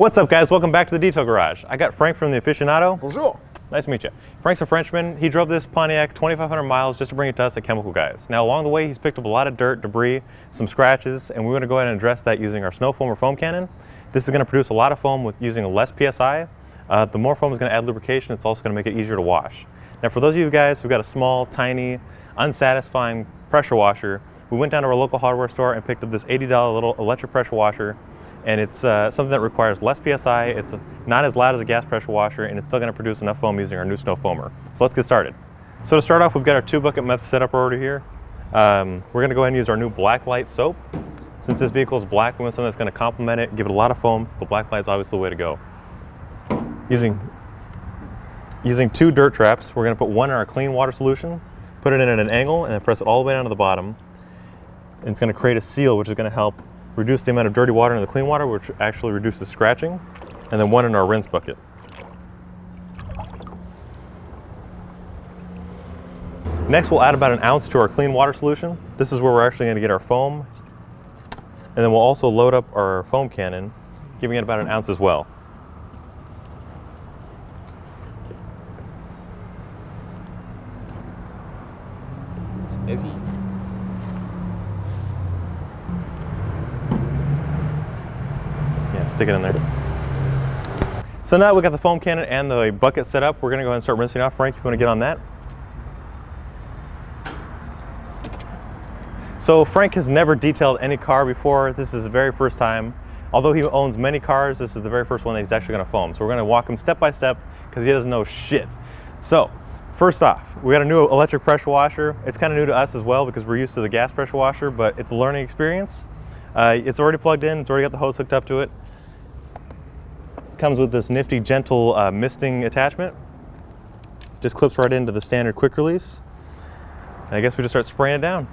What's up, guys? Welcome back to the Detail Garage. I got Frank from the Aficionado. Bonjour. Nice to meet you. Frank's a Frenchman. He drove this Pontiac 2,500 miles just to bring it to us at Chemical Guys. Now, along the way, he's picked up a lot of dirt, debris, some scratches, and we want to go ahead and address that using our snow foam or foam cannon. This is going to produce a lot of foam with using less PSI. The more foam is going to add lubrication. It's also going to make it easier to wash. Now, for those of you guys who've got a small, tiny, unsatisfying pressure washer, we went down to our local hardware store and picked up this $80 little electric pressure washer. And it's something that requires less PSI, it's not as loud as a gas pressure washer, and it's still going to produce enough foam using our new snow foamer. So let's get started. So to start off, we've got our 2-bucket method set up over here. We're going to go ahead and use our new black light soap. Since this vehicle is black, we want something that's going to complement it, give it a lot of foam, so the black light is obviously the way to go. Using 2 dirt traps, we're going to put one in our clean water solution, put it in at an angle, and then press it all the way down to the bottom. And it's going to create a seal, which is going to help reduce the amount of dirty water in the clean water, which actually reduces scratching, and then one in our rinse bucket. Next, we'll add about 1 ounce to our clean water solution. This is where we're actually going to get our foam, and then we'll also load up our foam cannon, giving it about 1 ounce as well. It's heavy. Stick it in there. So now we got the foam cannon and the bucket set up. We're going to go ahead and start rinsing off. Frank, if you want to get on that. So Frank has never detailed any car before. This is his very first time. Although he owns many cars, this is the very first one that he's actually going to foam. So we're going to walk him step by step because he doesn't know shit. So first off, we got a new electric pressure washer. It's kind of new to us as well because we're used to the gas pressure washer, but it's a learning experience. It's already plugged in. It's already got the hose hooked up to it. Comes with this nifty, gentle misting attachment. Just clips right into the standard quick release. And I guess we just start spraying it down.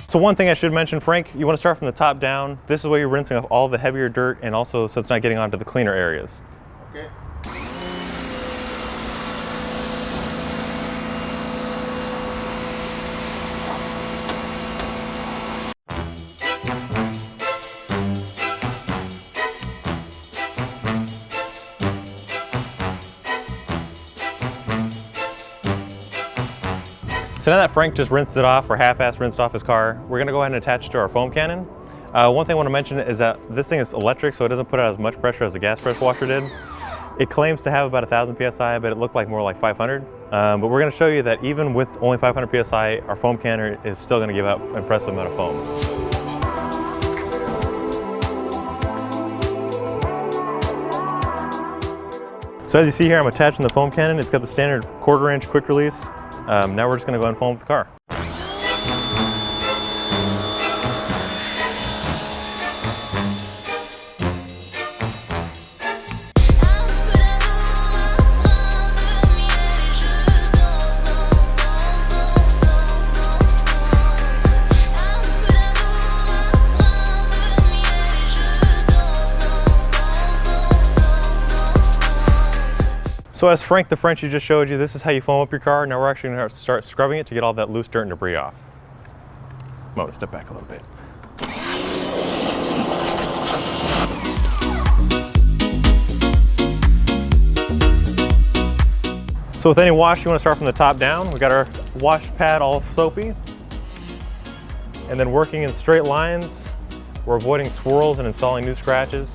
So one thing I should mention, Frank, you want to start from the top down. This is where you're rinsing off all the heavier dirt and also so it's not getting onto the cleaner areas. Okay. So now that Frank just rinsed it off, or half-assed rinsed off his car, we're gonna go ahead and attach it to our foam cannon. One thing I wanna mention is that this thing is electric, so it doesn't put out as much pressure as the gas pressure washer did. It claims to have about 1,000 PSI, but it looked like more like 500. But we're gonna show you that even with only 500 PSI, our foam cannon is still gonna give out an impressive amount of foam. So as you see here, I'm attaching the foam cannon. It's got the standard 1/4 inch quick release. Now we're just going to go ahead and foam up the car. So as Frank the Frenchie just showed you, this is how you foam up your car. Now we're actually going to start scrubbing it to get all that loose dirt and debris off. I'm going to step back a little bit. So with any wash, you want to start from the top down. We got our wash pad all soapy. And then working in straight lines, we're avoiding swirls and installing new scratches.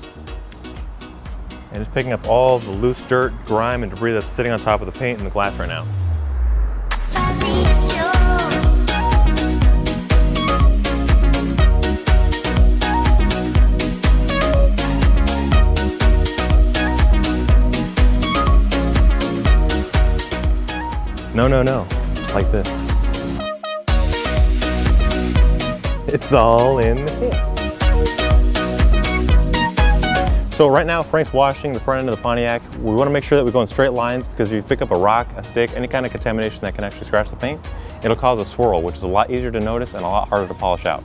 And just picking up all the loose dirt, grime, and debris that's sitting on top of the paint and the glass right now. No, no, no, like this. It's all in the hips. So right now, Frank's washing the front end of the Pontiac. We want to make sure that we go in straight lines because if you pick up a rock, a stick, any kind of contamination that can actually scratch the paint, it'll cause a swirl, which is a lot easier to notice and a lot harder to polish out.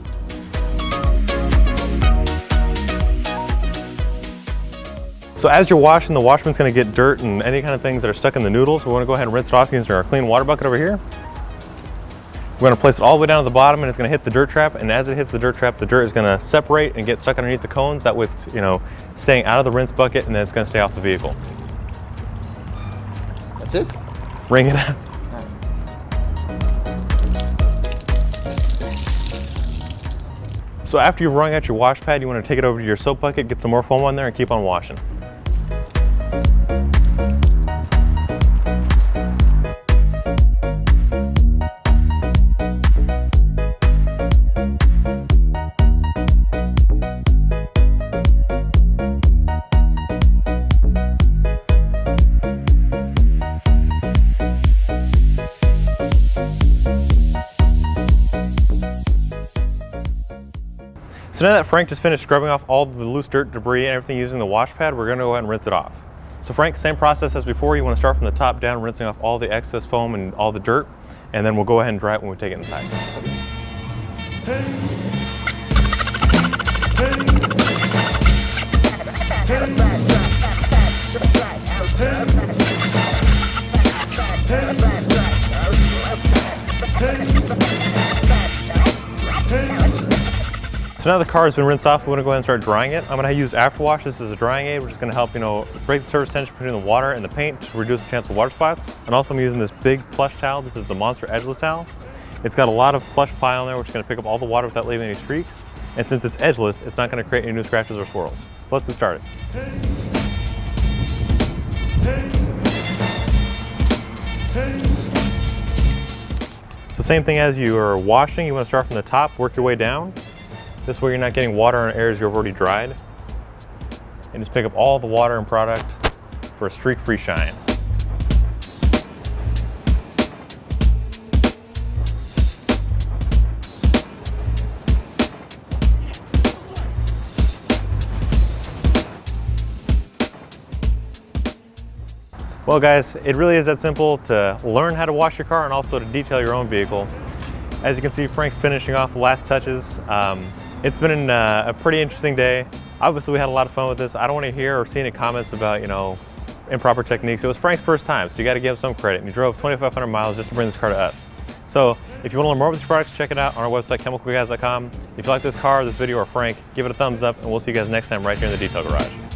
So as you're washing, the washman's going to get dirt and any kind of things that are stuck in the noodles. We want to go ahead and rinse it off using our clean water bucket over here. We're going to place it all the way down to the bottom and it's going to hit the dirt trap, and as it hits the dirt trap, the dirt is going to separate and get stuck underneath the cones. That way it's, staying out of the rinse bucket, and then it's going to stay off the vehicle. That's it? Wring it out. So after you've wrung out your wash pad, you want to take it over to your soap bucket, get some more foam on there, and keep on washing. So now that Frank just finished scrubbing off all the loose dirt, debris, and everything using the wash pad, we're going to go ahead and rinse it off. So Frank, same process as before. You want to start from the top down, rinsing off all the excess foam and all the dirt, and then we'll go ahead and dry it when we take it inside. So now the car has been rinsed off, we want to go ahead and start drying it. I'm going to use afterwash. This is a drying aid, which is going to help, break the surface tension between the water and the paint to reduce the chance of water spots. And also I'm using this big plush towel. This is the Monster Edgeless towel. It's got a lot of plush pile in there, which is going to pick up all the water without leaving any streaks. And since it's edgeless, it's not going to create any new scratches or swirls. So let's get started. So same thing as you are washing, you want to start from the top, work your way down. This way you're not getting water in areas you've already dried. And just pick up all the water and product for a streak-free shine. Well guys, it really is that simple to learn how to wash your car and also to detail your own vehicle. As you can see, Frank's finishing off the last touches. It's been a pretty interesting day. Obviously we had a lot of fun with this. I don't want to hear or see any comments about, improper techniques. It was Frank's first time, so you got to give him some credit. And he drove 2,500 miles just to bring this car to us. So if you want to learn more about these products, check it out on our website, chemicalguys.com. If you like this car, this video, or Frank, give it a thumbs up, and we'll see you guys next time right here in the Detail Garage.